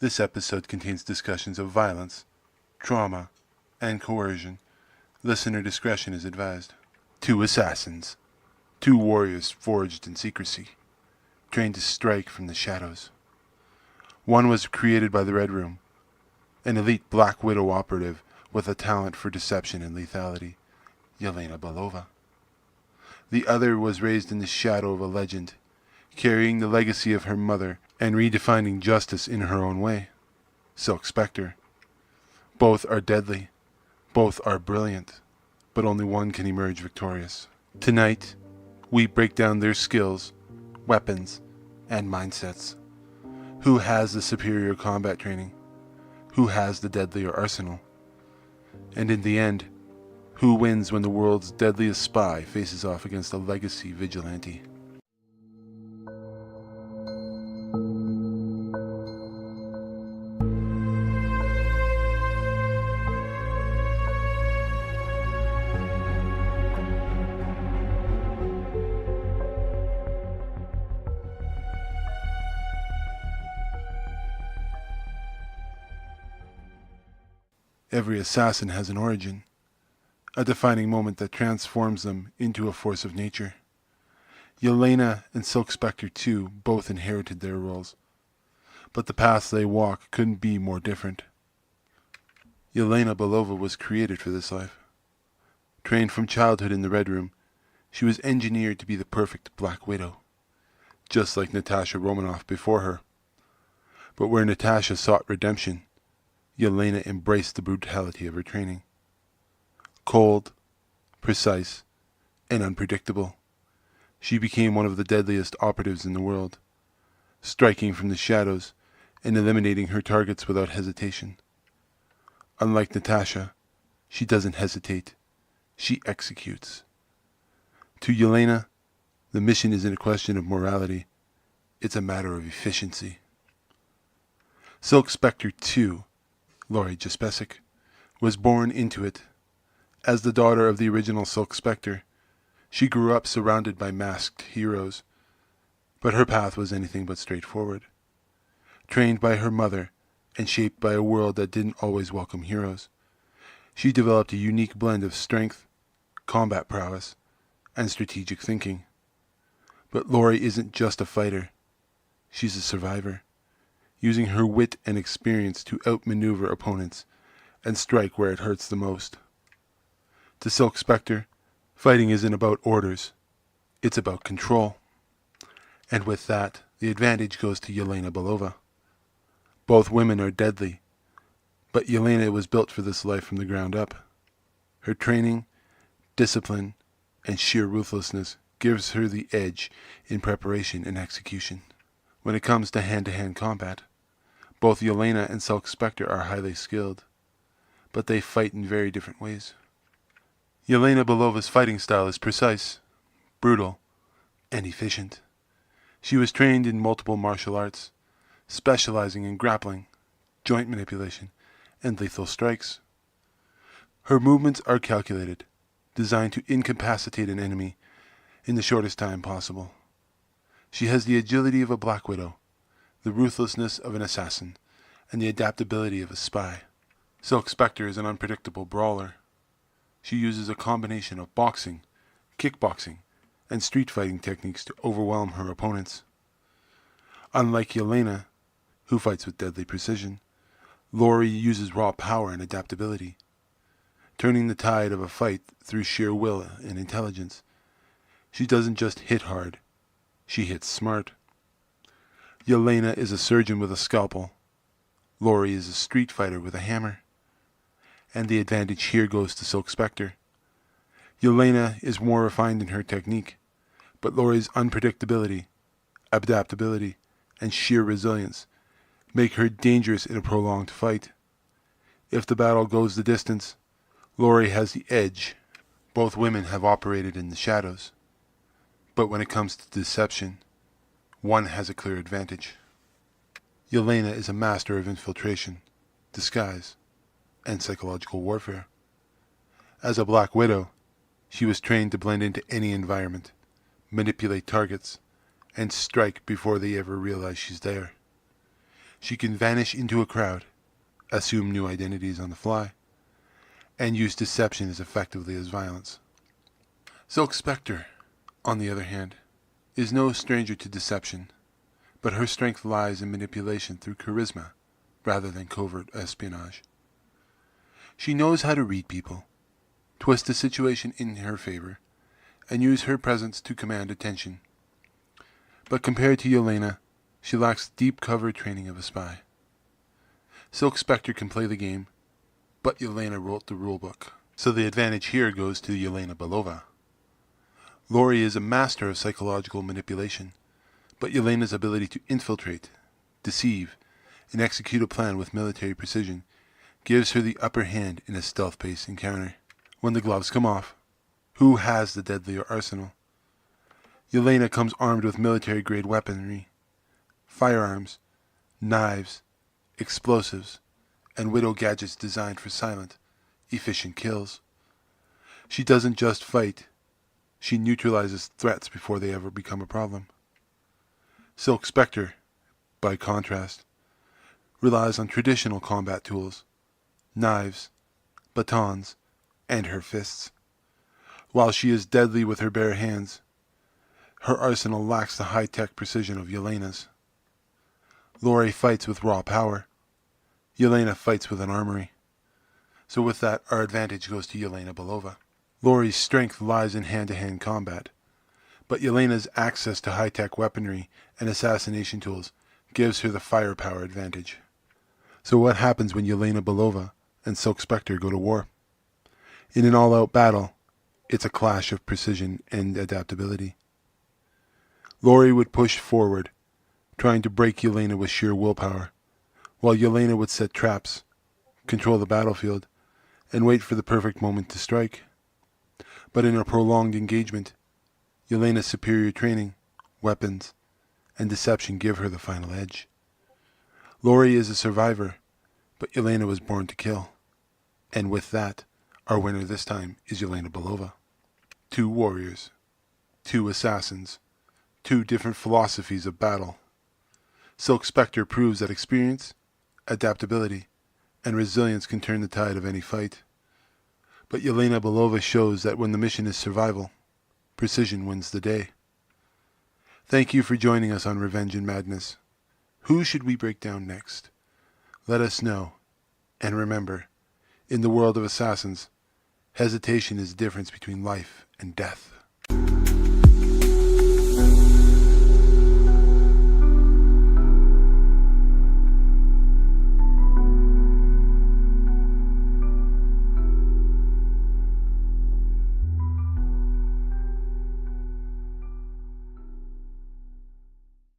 This episode contains discussions of violence, trauma, and coercion. Listener discretion is advised. 2 assassins, 2 warriors forged in secrecy, trained to strike from the shadows. One was created by the Red Room, an elite Black Widow operative with a talent for deception and lethality, Yelena Belova. The other was raised in the shadow of a legend, carrying the legacy of her mother and redefining justice in her own way, Spectre. Both are deadly, both are brilliant, but only one can emerge victorious. Tonight, we break down their skills, weapons, and mindsets. Who has the superior combat training? Who has the deadlier arsenal? And in the end, who wins when the world's deadliest spy faces off against a legacy vigilante? Every assassin has an origin, a defining moment that transforms them into a force of nature. Yelena and Spectre too both inherited their roles, but the paths they walk couldn't be more different. Yelena Belova was created for this life. Trained from childhood in the Red Room, she was engineered to be the perfect Black Widow, just like Natasha Romanoff before her. But where Natasha sought redemption, Yelena embraced the brutality of her training. Cold, precise, and unpredictable, she became one of the deadliest operatives in the world, striking from the shadows and eliminating her targets without hesitation. Unlike Natasha, she doesn't hesitate, she executes. To Yelena, the mission isn't a question of morality, it's a matter of efficiency. Spectre too, Laurie Jaspesic, was born into it. As the daughter of the original Spectre, she grew up surrounded by masked heroes, but her path was anything but straightforward. Trained by her mother and shaped by a world that didn't always welcome heroes, she developed a unique blend of strength, combat prowess, and strategic thinking. But Laurie isn't just a fighter, she's a survivor, using her wit and experience to outmaneuver opponents and strike where it hurts the most. To Spectre, fighting isn't about orders, it's about control. And with that, the advantage goes to Yelena Belova. Both women are deadly, but Yelena was built for this life from the ground up. Her training, discipline, and sheer ruthlessness gives her the edge in preparation and execution. When it comes to hand-to-hand combat, both Yelena and Spectre are highly skilled, but they fight in very different ways. Yelena Belova's fighting style is precise, brutal, and efficient. She was trained in multiple martial arts, specializing in grappling, joint manipulation, and lethal strikes. Her movements are calculated, designed to incapacitate an enemy in the shortest time possible. She has the agility of a Black Widow, the ruthlessness of an assassin, and the adaptability of a spy. Spectre is an unpredictable brawler. She uses a combination of boxing, kickboxing, and street fighting techniques to overwhelm her opponents. Unlike Yelena, who fights with deadly precision, Laurie uses raw power and adaptability, turning the tide of a fight through sheer will and intelligence. She doesn't just hit hard, she hits smart. Yelena is a surgeon with a scalpel. Laurie is a street fighter with a hammer. And the advantage here goes to Spectre. Yelena is more refined in her technique, but Laurie's unpredictability, adaptability, and sheer resilience make her dangerous in a prolonged fight. If the battle goes the distance, Laurie has the edge. Both women have operated in the shadows, but when it comes to deception, one has a clear advantage. Yelena is a master of infiltration, disguise, and psychological warfare. As a Black Widow, she was trained to blend into any environment, manipulate targets, and strike before they ever realize she's there. She can vanish into a crowd, assume new identities on the fly, and use deception as effectively as violence. Silk Spectre, on the other hand, is no stranger to deception, but her strength lies in manipulation through charisma rather than covert espionage. She knows how to read people, twist the situation in her favor, and use her presence to command attention. But compared to Yelena, she lacks deep cover training of a spy. Silk Spectre can play the game, but Yelena wrote the rulebook, so the advantage here goes to Yelena Belova. Laurie is a master of psychological manipulation, but Yelena's ability to infiltrate, deceive, and execute a plan with military precision gives her the upper hand in a stealth-paced encounter. When the gloves come off, who has the deadlier arsenal? Yelena comes armed with military-grade weaponry, firearms, knives, explosives, and widow gadgets designed for silent, efficient kills. She doesn't just fight, she neutralizes threats before they ever become a problem. Silk Spectre, by contrast, relies on traditional combat tools, knives, batons, and her fists. While she is deadly with her bare hands, her arsenal lacks the high-tech precision of Yelena's. Laurie fights with raw power. Yelena fights with an armory. So with that, our advantage goes to Yelena Belova. Laurie's strength lies in hand-to-hand combat, but Yelena's access to high-tech weaponry and assassination tools gives her the firepower advantage. So what happens when Yelena Belova and Silk Spectre go to war? In an all-out battle, it's a clash of precision and adaptability. Laurie would push forward, trying to break Yelena with sheer willpower, while Yelena would set traps, control the battlefield, and wait for the perfect moment to strike. But in a prolonged engagement, Yelena's superior training, weapons, and deception give her the final edge. Laurie is a survivor, but Yelena was born to kill. And with that, our winner this time is Yelena Belova. 2 warriors, 2 assassins, 2 different philosophies of battle. Silk Spectre proves that experience, adaptability, and resilience can turn the tide of any fight. But Yelena Belova shows that when the mission is survival, precision wins the day. Thank you for joining us on Revenge and Madness. Who should we break down next? Let us know. And remember, in the world of assassins, hesitation is the difference between life and death.